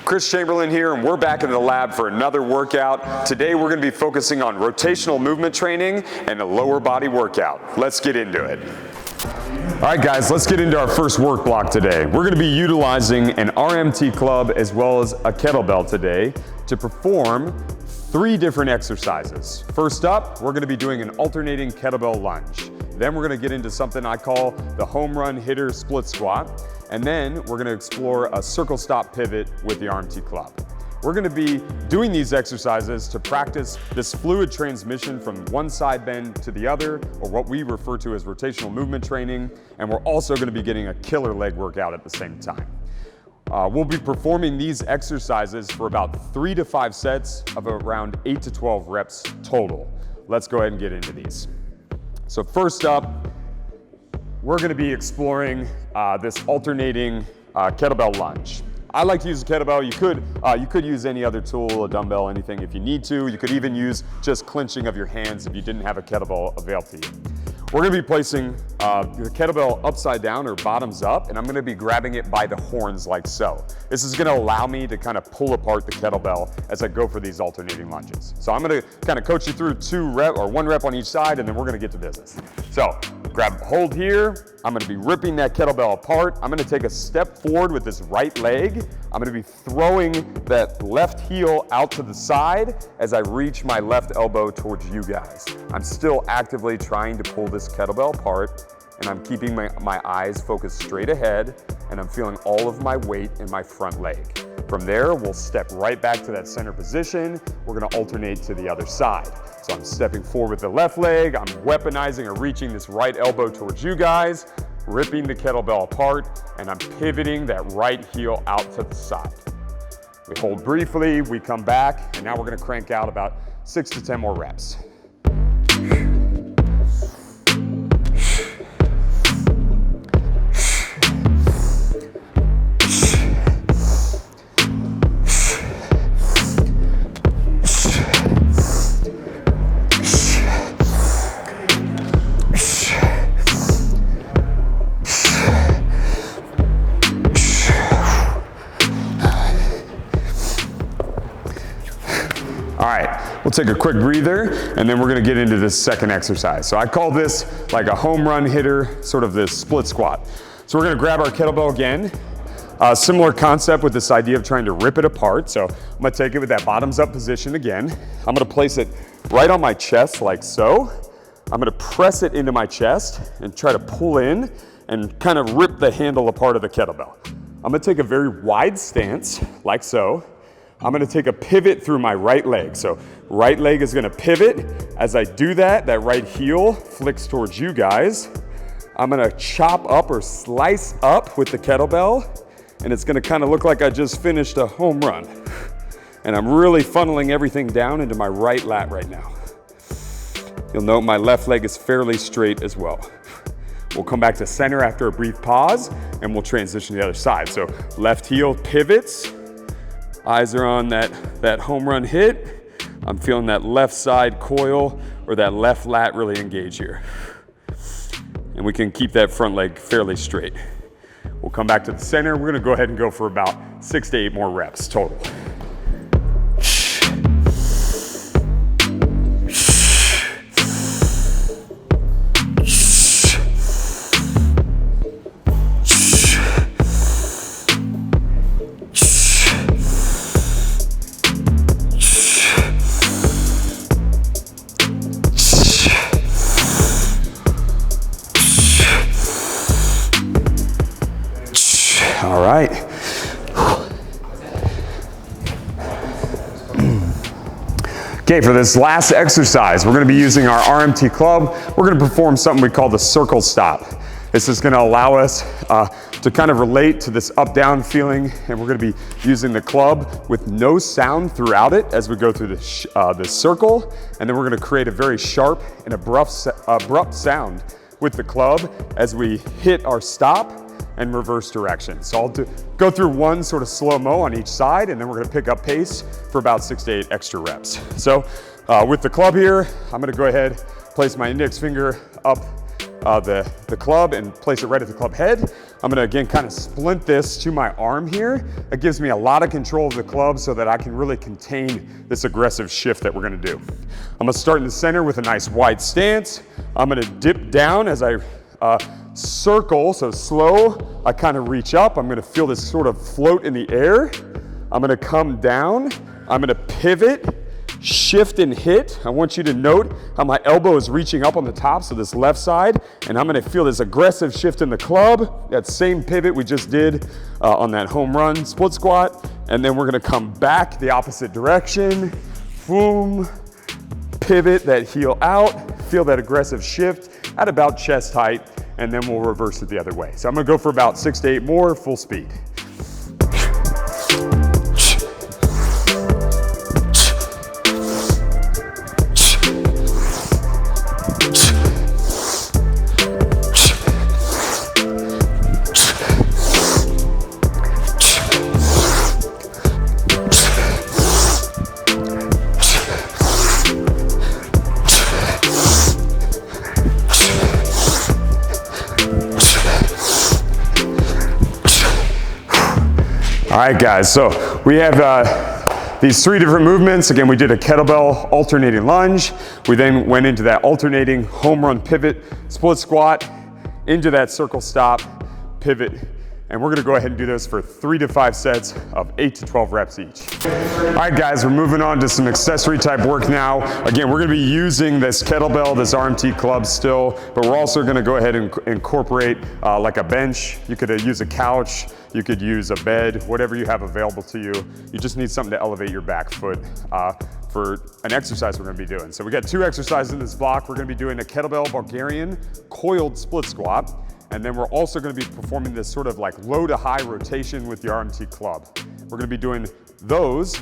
Chris Chamberlain here, and we're back in the lab for another workout. Today we're going to be focusing on rotational movement training and a lower body workout. Let's get into it. All right guys, let's get into our first work block today. We're going to be utilizing an RMT club as well as a kettlebell today to perform 3 different exercises. First up, we're going to be doing an alternating kettlebell lunge. Then we're going to get into something I call the home run hitter split squat. And then we're going to explore a circle stop pivot with the RMT club. We're going to be doing these exercises to practice this fluid transmission from one side bend to the other, or what we refer to as rotational movement training. And we're also going to be getting a killer leg workout at the same time. We'll be performing these exercises for about 3 to 5 sets of around 8 to 12 reps total. Let's go ahead and get into these. So first up, we're going to be exploring this alternating kettlebell lunge. I like to use a kettlebell. You could use any other tool, a dumbbell, anything if you need to. You could even use just clenching of your hands if you didn't have a kettlebell available to you. We're going to be placing the kettlebell upside down or bottoms up, and I'm going to be grabbing it by the horns like so. This is going to allow me to kind of pull apart the kettlebell as I go for these alternating lunges. So I'm going to kind of coach you through 1 rep on each side, and then we're going to get to business. So hold here. I'm going to be ripping that kettlebell apart. I'm going to take a step forward with this right leg. I'm going to be throwing that left heel out to the side as I reach my left elbow towards you guys. I'm still actively trying to pull this kettlebell apart, and I'm keeping my eyes focused straight ahead, and I'm feeling all of my weight in my front leg. From there, we'll step right back to that center position. We're going to alternate to the other side. So I'm stepping forward with the left leg, I'm weaponizing or reaching this right elbow towards you guys, ripping the kettlebell apart, and I'm pivoting that right heel out to the side. We hold briefly, we come back, and now we're going to crank out about 6 to 10 more reps. All right, we'll take a quick breather, and then we're gonna get into this second exercise. So I call this like a home run hitter, sort of this split squat. So we're gonna grab our kettlebell again. Similar concept with this idea of trying to rip it apart. So I'm gonna take it with that bottoms up position again. I'm gonna place it right on my chest like so. I'm gonna press it into my chest and try to pull in and kind of rip the handle apart of the kettlebell. I'm gonna take a very wide stance like so. I'm gonna take a pivot through my right leg. So right leg is gonna pivot. As I do that, that right heel flicks towards you guys. I'm gonna chop up or slice up with the kettlebell, and it's gonna kind of look like I just finished a home run. And I'm really funneling everything down into my right lat right now. You'll note my left leg is fairly straight as well. We'll come back to center after a brief pause, and we'll transition to the other side. So left heel pivots. Eyes are on that home run hit. I'm feeling that left side coil or that left lat really engage here. And we can keep that front leg fairly straight. We'll come back to the center. We're gonna go ahead and go for about 6 to 8 more reps total. All right. Okay, for this last exercise, we're going to be using our RMT club. We're going to perform something we call the circle stop. This is going to allow us to kind of relate to this up-down feeling, and we're going to be using the club with no sound throughout it as we go through the circle, and then we're going to create a very sharp and abrupt sound with the club as we hit our stop and reverse direction. So I'll go through one sort of slow-mo on each side, and then we're gonna pick up pace for about 6 to 8 extra reps. So with the club here, I'm gonna go ahead, place my index finger up the club and place it right at the club head. I'm gonna again kind of splint this to my arm here. It gives me a lot of control of the club so that I can really contain this aggressive shift that we're gonna do. I'm gonna start in the center with a nice wide stance. I'm gonna dip down as I circle, so slow. I kind of reach up. I'm gonna feel this sort of float in the air. I'm gonna come down. I'm gonna pivot, shift and hit. I want you to note how my elbow is reaching up on the top, so this left side, and I'm gonna feel this aggressive shift in the club, that same pivot we just did on that home run split squat, and then we're gonna come back the opposite direction, boom, pivot that heel out, feel that aggressive shift at about chest height, and then we'll reverse it the other way. So I'm gonna go for about 6 to 8 more, full speed. All right, guys, so we have these 3 different movements. Again, we did a kettlebell alternating lunge. We then went into that alternating home run pivot, split squat, into that circle stop, pivot, and we're gonna go ahead and do those for 3 to 5 sets of 8 to 12 reps each. All right, guys, we're moving on to some accessory type work now. Again, we're gonna be using this kettlebell, this RMT club still, but we're also gonna go ahead and incorporate like a bench. You could use a couch, you could use a bed, whatever you have available to you. You just need something to elevate your back foot for an exercise we're gonna be doing. So we got 2 exercises in this block. We're gonna be doing a kettlebell Bulgarian coiled split squat. And then we're also gonna be performing this sort of like low to high rotation with the RMT club. We're gonna be doing those,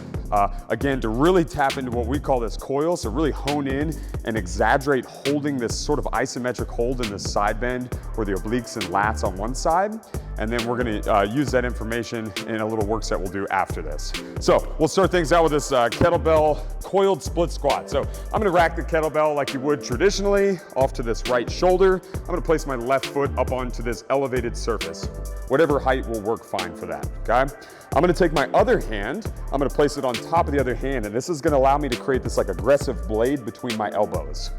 again, to really tap into what we call this coil, so really hone in and exaggerate holding this sort of isometric hold in the side bend or the obliques and lats on one side. And then we're gonna use that information in a little work set we'll do after this. So we'll start things out with this kettlebell coiled split squat. So I'm gonna rack the kettlebell like you would traditionally off to this right shoulder. I'm gonna place my left foot up onto this elevated surface. Whatever height will work fine for that, okay? I'm gonna take my other hand, I'm gonna place it on top of the other hand, and this is gonna allow me to create this like aggressive blade between my elbows.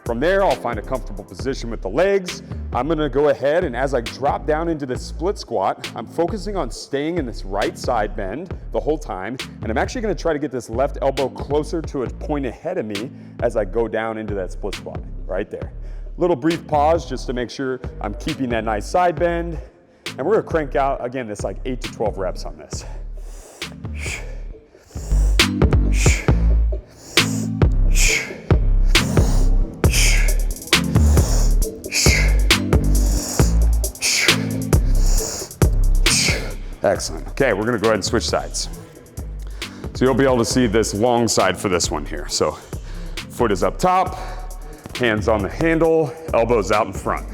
From there, I'll find a comfortable position with the legs. I'm gonna go ahead, and as I drop down into this split squat, I'm focusing on staying in this right side bend the whole time, and I'm actually gonna try to get this left elbow closer to a point ahead of me as I go down into that split squat, right there. Little brief pause just to make sure I'm keeping that nice side bend, and we're gonna crank out, again, this like 8 to 12 reps on this. Excellent. Okay, we're gonna go ahead and switch sides. So you'll be able to see this long side for this one here. So foot is up top, hands on the handle, elbows out in front.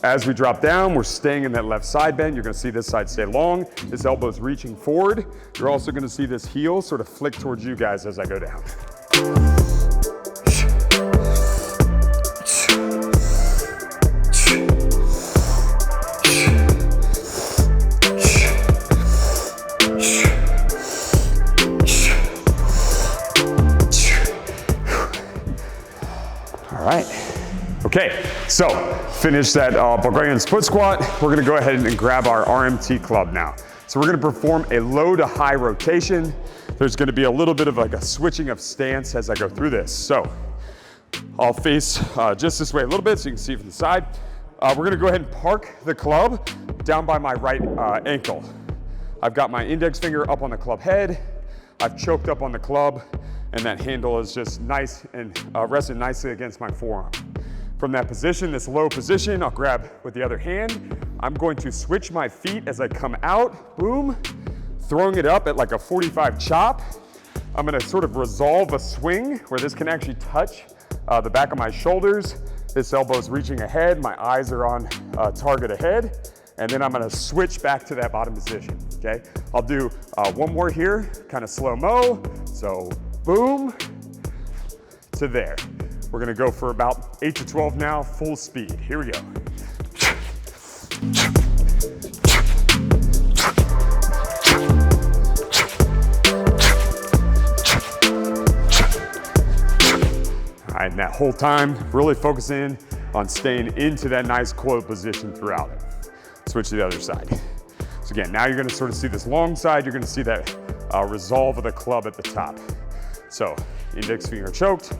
As we drop down, we're staying in that left side bend. You're gonna see this side stay long. This elbow's reaching forward. You're also gonna see this heel sort of flick towards you guys as I go down. All right. Okay, so finish that Bulgarian split squat. We're gonna go ahead and grab our RMT club now. So we're gonna perform a low to high rotation. There's gonna be a little bit of like a switching of stance as I go through this. So I'll face just this way a little bit so you can see from the side. We're gonna go ahead and park the club down by my right ankle. I've got my index finger up on the club head. I've choked up on the club, and that handle is just nice and rested nicely against my forearm. From that position, this low position, I'll grab with the other hand. I'm going to switch my feet as I come out, boom, throwing it up at like a 45 chop. I'm gonna sort of resolve a swing where this can actually touch the back of my shoulders. This elbow's reaching ahead, my eyes are on target ahead, and then I'm gonna switch back to that bottom position, okay? I'll do one more here, kind of slow-mo, so boom, to there. We're gonna go for about 8 to 12 now, full speed. Here we go. All right, and that whole time, really focusing on staying into that nice coiled position throughout it. Switch to the other side. So again, now you're gonna sort of see this long side, you're gonna see that resolve of the club at the top. So, index finger choked,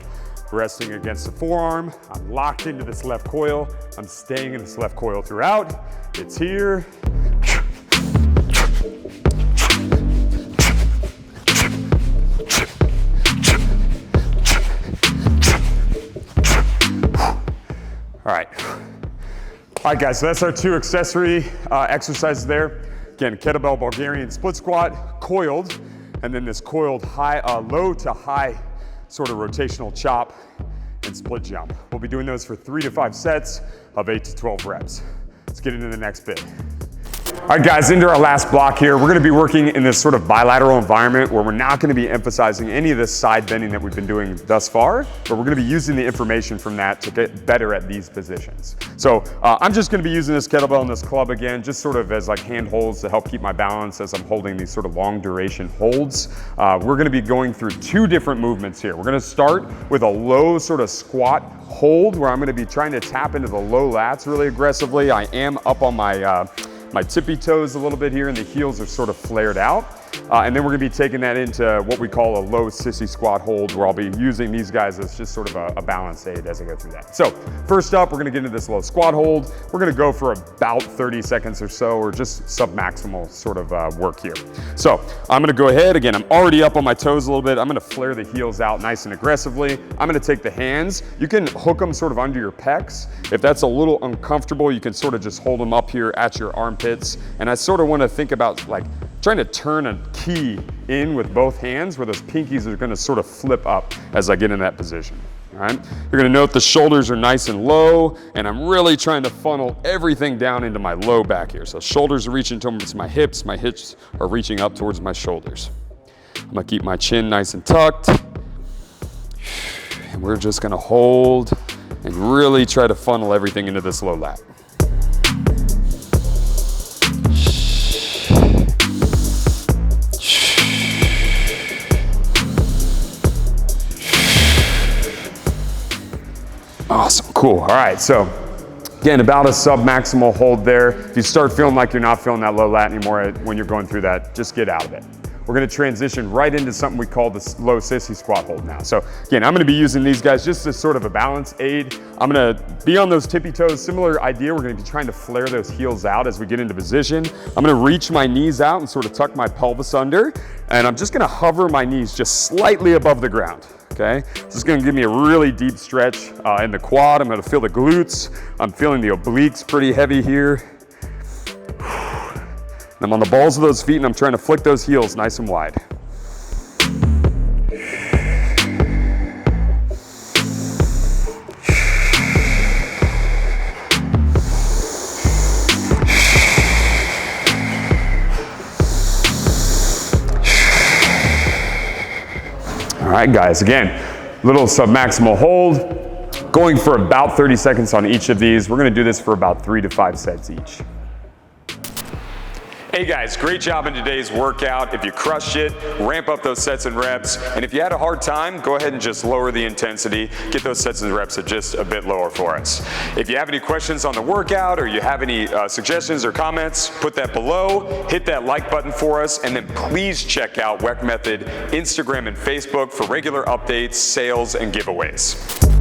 resting against the forearm. I'm locked into this left coil. I'm staying in this left coil throughout. It's here. All right. All right, guys, so that's our 2 accessory exercises there. Again, kettlebell Bulgarian split squat, coiled, and then this coiled high, low to high sort of rotational chop and split jump. We'll be doing those for 3 to 5 sets of 8 to 12 reps. Let's get into the next bit. All right, guys, into our last block here. We're gonna be working in this sort of bilateral environment where we're not gonna be emphasizing any of this side bending that we've been doing thus far, but we're gonna be using the information from that to get better at these positions. So I'm just gonna be using this kettlebell and this club again, just sort of as like hand holds to help keep my balance as I'm holding these sort of long duration holds. We're gonna be going through 2 different movements here. We're gonna start with a low sort of squat hold where I'm gonna be trying to tap into the low lats really aggressively. I am up on my tippy toes a little bit here and the heels are sort of flared out. And then we're gonna be taking that into what we call a low sissy squat hold where I'll be using these guys as just sort of a balance aid as I go through that. So first up, we're gonna get into this low squat hold. We're gonna go for about 30 seconds or so, or just sub-maximal sort of work here. So I'm gonna go ahead, again, I'm already up on my toes a little bit. I'm gonna flare the heels out nice and aggressively. I'm gonna take the hands. You can hook them sort of under your pecs. If that's a little uncomfortable, you can sort of just hold them up here at your armpits. And I sort of wanna think about like trying to turn a key in with both hands where those pinkies are gonna sort of flip up as I get in that position, all right? You're gonna note the shoulders are nice and low, and I'm really trying to funnel everything down into my low back here. So shoulders are reaching towards my hips are reaching up towards my shoulders. I'm gonna keep my chin nice and tucked, and we're just gonna hold and really try to funnel everything into this low lat. Awesome, cool. All right, so again, about a sub-maximal hold there. If you start feeling like you're not feeling that low lat anymore when you're going through that, just get out of it. We're gonna transition right into something we call the low sissy squat hold now. So again, I'm gonna be using these guys just as sort of a balance aid. I'm gonna be on those tippy toes, similar idea. We're gonna be trying to flare those heels out as we get into position. I'm gonna reach my knees out and sort of tuck my pelvis under, and I'm just gonna hover my knees just slightly above the ground. Okay, this is gonna give me a really deep stretch in the quad. I'm gonna feel the glutes. I'm feeling the obliques pretty heavy here. And I'm on the balls of those feet and I'm trying to flick those heels nice and wide. All right, guys, again, little sub-maximal hold, going for about 30 seconds on each of these. We're gonna do this for about 3 to 5 sets each. Hey guys, great job in today's workout. If you crushed it, ramp up those sets and reps. And if you had a hard time, go ahead and just lower the intensity. Get those sets and reps at just a bit lower for us. If you have any questions on the workout or you have any suggestions or comments, put that below. Hit that like button for us. And then please check out WeckMethod Instagram and Facebook for regular updates, sales, and giveaways.